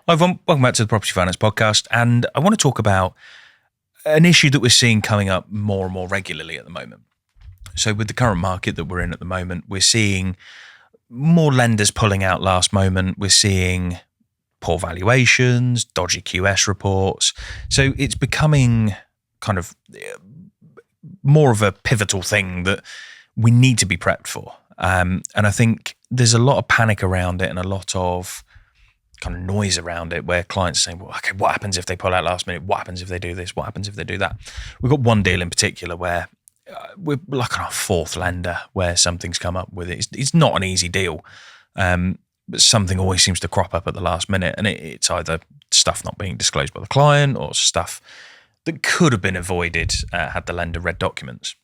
Hi everyone, welcome back to the Property Finance Podcast, and I want to talk about an issue that we're seeing coming up more and more regularly at the moment. So with the current market that we're in at the moment, we're seeing more lenders pulling out last moment. We're seeing poor valuations, dodgy QS reports. So it's becoming kind of more of a pivotal thing that we need to be prepped for. And I think there's a lot of panic around it and a lot of kind of noise around it where clients are saying, well, okay, what happens if they pull out last minute? What happens if they do this? What happens if they do that? We've got one deal in particular where we're like on our fourth lender where something's come up with it. It's not an easy deal, but something always seems to crop up at the last minute, and it's either stuff not being disclosed by the client or stuff that could have been avoided had the lender read documents.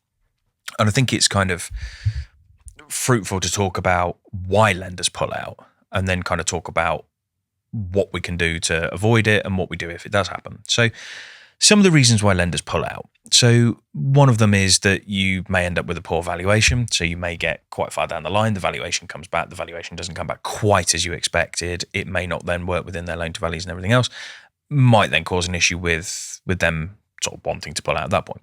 And I think it's kind of fruitful to talk about why lenders pull out and then kind of talk about what we can do to avoid it and what we do if it does happen. So some of the reasons why lenders pull out. So one of them is that you may end up with a poor valuation. So you may get quite far down the line. The valuation comes back. The valuation doesn't come back quite as you expected. It may not then work within their loan to values and everything else. Might then cause an issue with them sort of wanting to pull out at that point.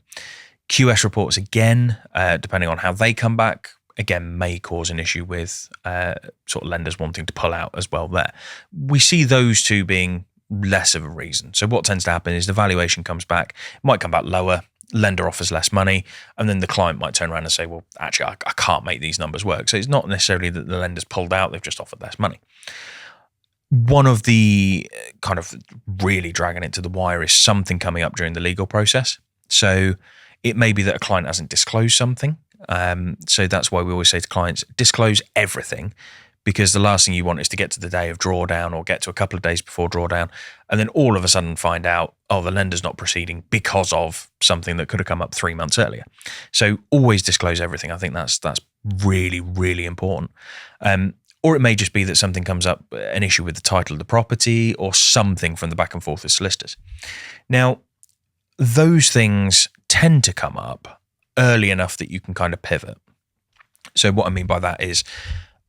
QS reports, again, depending on how they come back, again, may cause an issue with sort of lenders wanting to pull out as well there. We see those two being less of a reason. So what tends to happen is the valuation comes back, it might come back lower, lender offers less money, and then the client might turn around and say, well, actually, I can't make these numbers work. So it's not necessarily that the lender's pulled out, they've just offered less money. One of the kind of really dragging it to the wire is something coming up during the legal process. So it may be that a client hasn't disclosed something. So that's why we always say to clients, disclose everything, because the last thing you want is to get to the day of drawdown or get to a couple of days before drawdown and then all of a sudden find out, oh, the lender's not proceeding because of something that could have come up 3 months earlier. So always disclose everything. I think that's really, really important. Or it may just be that something comes up, an issue with the title of the property or something from the back and forth with solicitors. Now, those things tend to come up early enough that you can kind of pivot. So what I mean by that is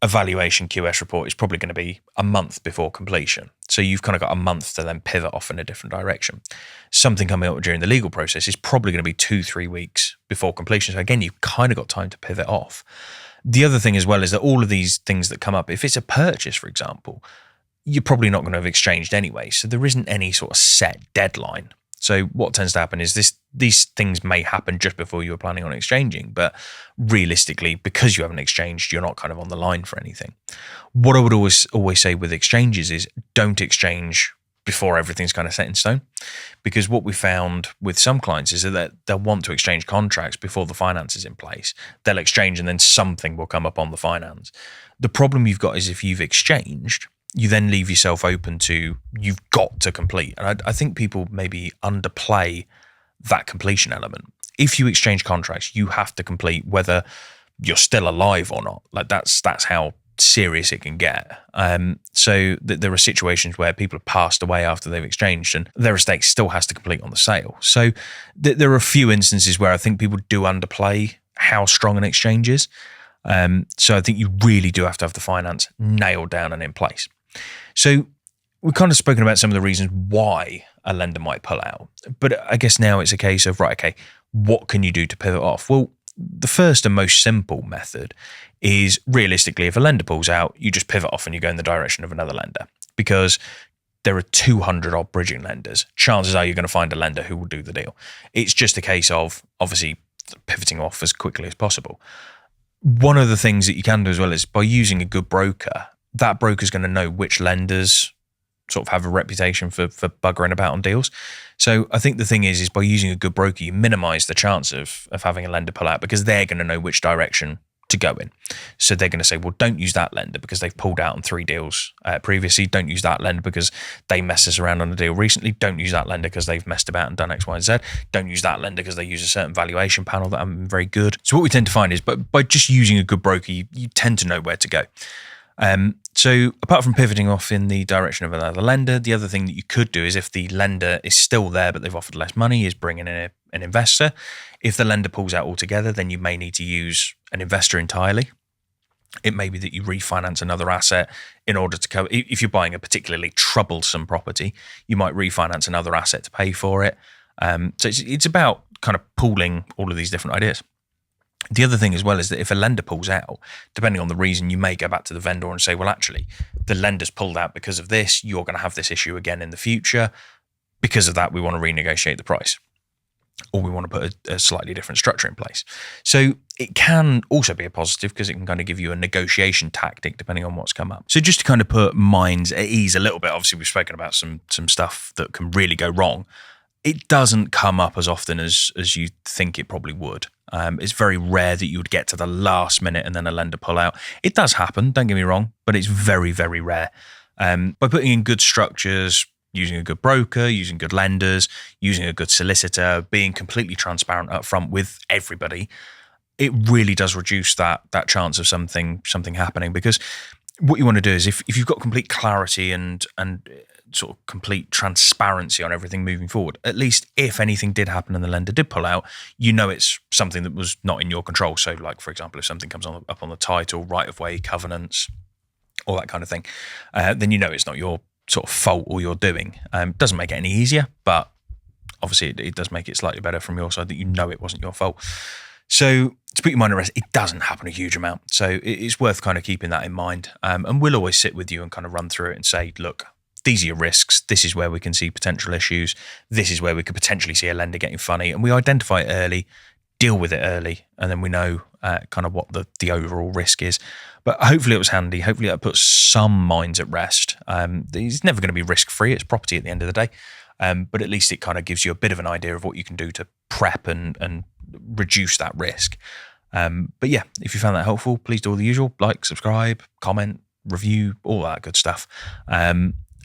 a valuation QS report is probably going to be a month before completion. So you've kind of got a month to then pivot off in a different direction. Something coming up during the legal process is probably going to be 2-3 weeks before completion. So again, you've kind of got time to pivot off. The other thing as well is that all of these things that come up, if it's a purchase, for example, you're probably not going to have exchanged anyway. So there isn't any sort of set deadline. So what tends to happen is these things may happen just before you were planning on exchanging, but realistically, because you haven't exchanged, you're not kind of on the line for anything. What I would always say with exchanges is don't exchange before everything's kind of set in stone, because what we found with some clients is that they'll want to exchange contracts before the finance is in place. They'll exchange and then something will come up on the finance. The problem you've got is if you've exchanged, you then leave yourself open to, you've got to complete. And I think people maybe underplay that completion element. If you exchange contracts, you have to complete whether you're still alive or not. Like that's how serious it can get. So there are situations where people have passed away after they've exchanged and their estate still has to complete on the sale. So there are a few instances where I think people do underplay how strong an exchange is. So I think you really do have to have the finance nailed down and in place. So we've kind of spoken about some of the reasons why a lender might pull out, but I guess now it's a case of, right, okay, what can you do to pivot off? Well, the first and most simple method is realistically, if a lender pulls out, you just pivot off and you go in the direction of another lender, because there are 200 odd bridging lenders. Chances are you're going to find a lender who will do the deal. It's just a case of obviously pivoting off as quickly as possible. One of the things that you can do as well is by using a good broker, that broker's going to know which lenders sort of have a reputation for buggering about on deals. So I think the thing is by using a good broker, you minimize the chance of having a lender pull out, because they're going to know which direction to go in. So they're going to say, well, don't use that lender because they've pulled out on 3 deals previously. Don't use that lender because they messed us around on a deal recently. Don't use that lender because they've messed about and done X, Y, and Z. Don't use that lender because they use a certain valuation panel that haven't been very good. So what we tend to find is by just using a good broker, you tend to know where to go. So apart from pivoting off in the direction of another lender, the other thing that you could do is if the lender is still there but they've offered less money, is bring in an investor. If the lender pulls out altogether, then you may need to use an investor entirely. It may be that you refinance another asset in order to cover. If you're buying a particularly troublesome property, you might refinance another asset to pay for it. So it's about kind of pooling all of these different ideas. The other thing as well is that if a lender pulls out, depending on the reason, you may go back to the vendor and say, well, actually, the lender's pulled out because of this. You're going to have this issue again in the future. Because of that, we want to renegotiate the price, or we want to put a slightly different structure in place. So it can also be a positive because it can kind of give you a negotiation tactic depending on what's come up. So just to kind of put minds at ease a little bit, obviously we've spoken about some stuff that can really go wrong. It doesn't come up as often as you think it probably would. It's very rare that you would get to the last minute and then a lender pull out. It does happen, don't get me wrong, but it's very, very rare. By putting in good structures, using a good broker, using good lenders, using a good solicitor, being completely transparent up front with everybody, it really does reduce that chance of something happening. Because what you want to do is if you've got complete clarity and sort of complete transparency on everything moving forward, at least if anything did happen and the lender did pull out, you know it's something that was not in your control. So like, for example, if something comes up on the title, right of way, covenants, all that kind of thing, then you know it's not your sort of fault or your doing. Doesn't make it any easier, but obviously it does make it slightly better from your side that you know it wasn't your fault. So to put your mind at rest, it doesn't happen a huge amount. So it's worth kind of keeping that in mind. And we'll always sit with you and kind of run through it and say, look, these are your risks. This is where we can see potential issues. This is where we could potentially see a lender getting funny. And we identify it early, deal with it early, and then we know kind of what the overall risk is. But hopefully it was handy. Hopefully that puts some minds at rest. It's never going to be risk-free. It's property at the end of the day. But at least it kind of gives you a bit of an idea of what you can do to prep and reduce that risk. But yeah, if you found that helpful, please do all the usual. Like, subscribe, comment, review, all that good stuff.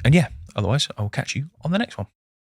And yeah, otherwise, I will catch you on the next one.